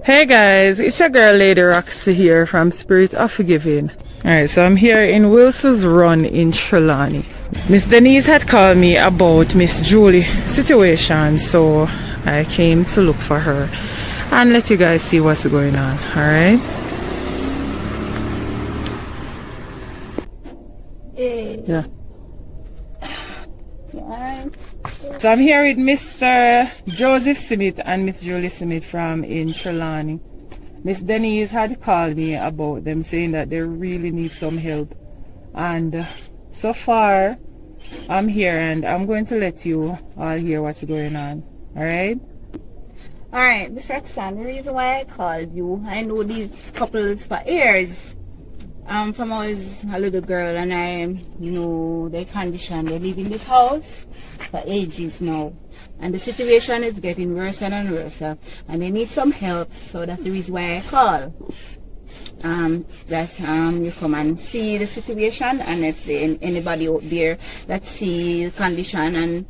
Hey guys, it's your girl Lady Roxy here from Spirit of Forgiving. Alright, so I'm here in Wilson's Run in Trelawney. Miss Denise had called me about Miss Julie situation, so I came to look for her and let you guys see what's going on. Alright? Yeah. So I'm here with Mr. Joseph Smith and Miss Julie Smith from in Trelawney. Miss Denise had called me about them saying that they really need some help. And so far, I'm here and I'm going to let you all hear what's going on. Alright? Alright, Miss Roxanne, the reason why I called you, I know these couples for years. From I was a little girl and I know their condition. They live in this house for ages now. And the situation is getting worse and worse. And they need some help, so that's the reason why I call. You come and see the situation, and if there anybody out there that see the condition and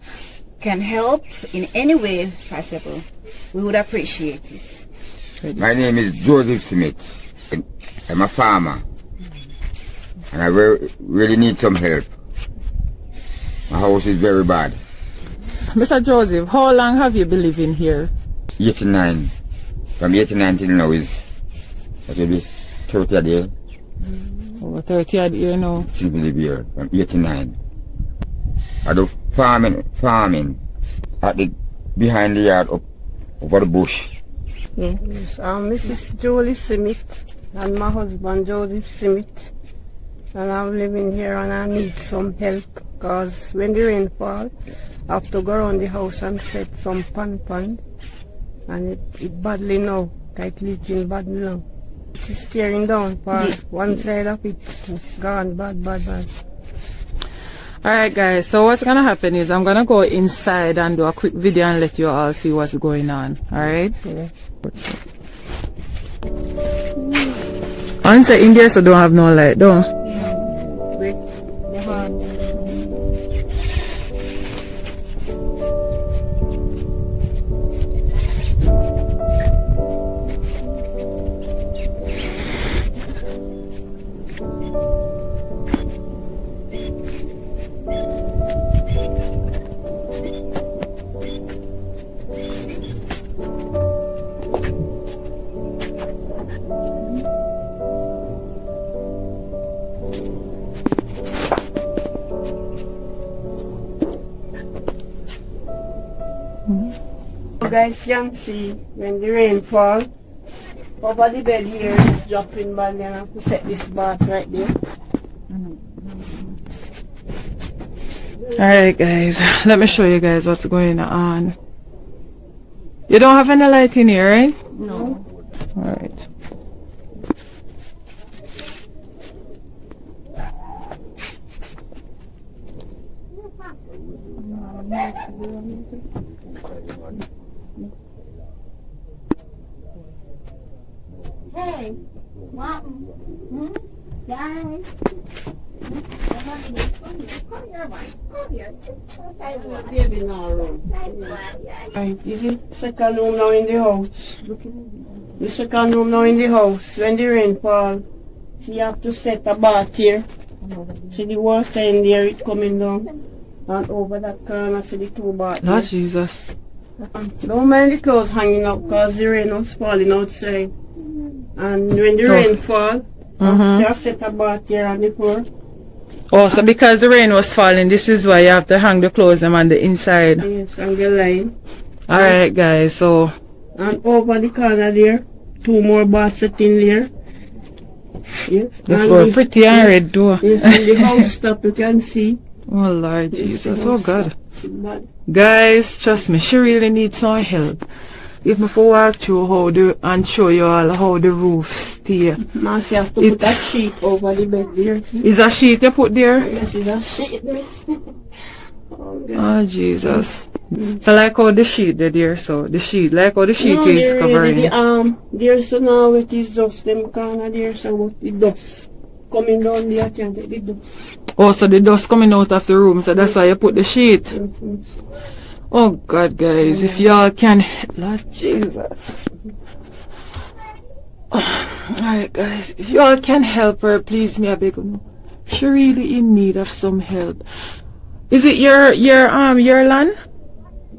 can help in any way possible, we would appreciate it. My name is Joseph Smith. I'm a farmer. And I really need some help. My house is very bad. Mr. Joseph, how long have you been living here? 89. From 89 till now is, that will be 30 a day. Over 30 a year now. Since we live here, from 89. I do farming at the behind the yard up over the bush. Yes, Mrs. Julie Smith and my husband Joseph Smith. And I'm living here and I need some help because when the rain fall, I have to go around the house and set some pan and it badly now, like leaking badly now. It's tearing down for one side of it, gone bad. Alright guys, so what's gonna happen is I'm gonna go inside and do a quick video and let you all see what's going on. Alright? Yeah. Once in there so don't have no light, don't. With the heart. You guys can see when the rain fall, over the bed here is dropping badly and I have to set this bath right there. Alright guys, let me show you guys what's going on. You don't have any light in here, right? No. Alright. Hey, Mom. Guys. Come here, man. Come here. Baby now room. Right, this is the second room now in the house. The second room now in the house. When the rain fall, you have to set a bath here. See the water in there, it coming down. And over that corner, see the two baths. Lord Jesus. Don't mind the clothes hanging up because the rain was falling outside. And when the rain fall, you have to set a bath here on the floor. Oh, so because the rain was falling, this is why you have to hang the clothes them on the inside. Yes, and the line. Alright guys, so And over the corner there, two more baths set in there. Yes. this was pretty and red door. Yes, and the house top you can see. Oh Lord Jesus, oh God. But Guys, trust me, she really needs some help. If me for walk through and show you all how the roof stay. now she have to put a sheet over the bed there. Is a sheet you put there? Yes, it's a sheet. Oh, God. Oh Jesus. So like how the sheet there, so the sheet, like how the sheet No, is there covering. really, there's so now it is just them corner there, so what the dust coming down there, I can't take the dust. Oh, so the dust coming out of the room, so that's why you put the sheet. Oh God, guys, if y'all can, Lord Jesus. Alright guys, if you all can help her, please me I beg you. She really in need of some help. Is it your land?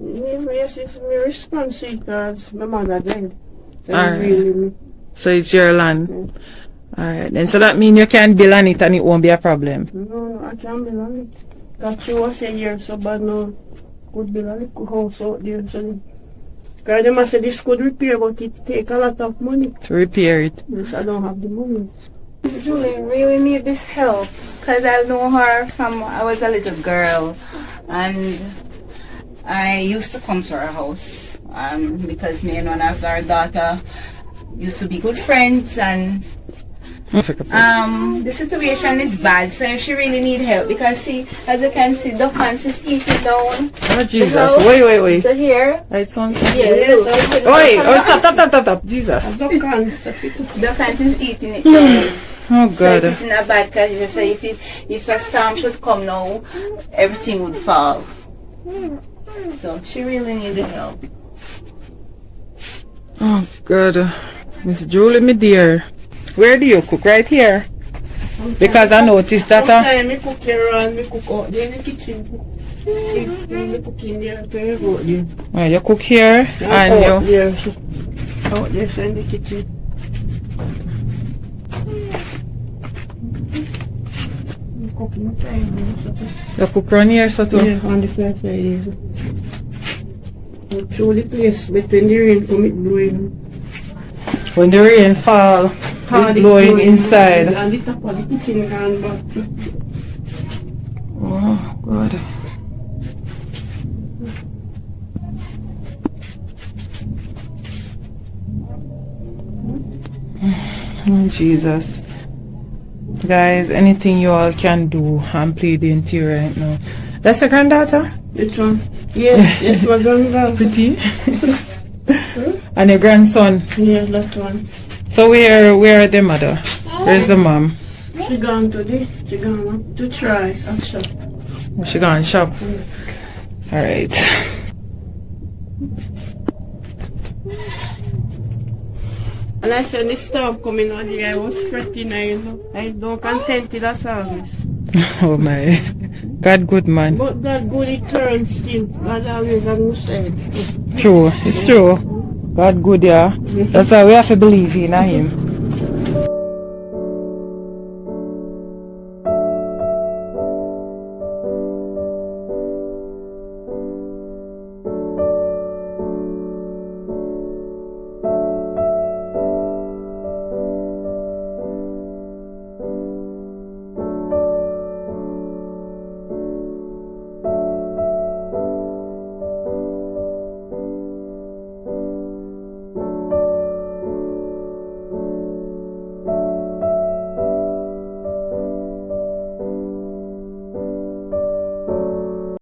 Yes, it's my responsibility because my mother died. So Alright. it's really me. So it's your land. Alright, then so that means you can build on it and it won't be a problem. No, I can't build on it. That you was a year so bad now. Could build a little house out there. So because they must say this could repair, but it take a lot of money. To repair it. Yes, I don't have the money. Miss Julie really need this help because I know her from I was a little girl, and I used to come to her house because me and one of our daughter used to be good friends, and the situation is bad, so she really need help because see, as you can see, the fence is eating down. Oh Jesus, the house. wait. So here, Right, son? yeah, look. Wait, stop, Jesus. The fence is eating it down. Oh So God. it's in a bad condition. So if a storm should come now, everything would fall. So she really needed help. Oh God. Miss Julie, me dear. Where do you cook? Right here? Because I noticed that Sometimes I cook here and I cook out there in the kitchen. I cook in there, I go out there. you cook here and out you there, so out there so in the kitchen. I cook in the time. you cook around here so too. Yeah, on the flat side. Through the place, but when the rain come, it blowing. When the rain fall, it's blowing inside. And the top of the kitchen gone back. Oh God. Oh, Jesus. Guys, anything you all can do, I'm pleading to you right now. That's your granddaughter? Which one? Yes, yes, my granddaughter. Pretty. And your grandson. Yeah, that one. So where are the mother? Where's the mom? She gone today. She gone to try at shop. She gone shop. Alright. And I said, this storm coming on here, I was fretting, I don't content with that service. Oh my. God good man. But God good, it turns still. God always on my side. True. It's true. God good, yeah. That's why we have to believe in him.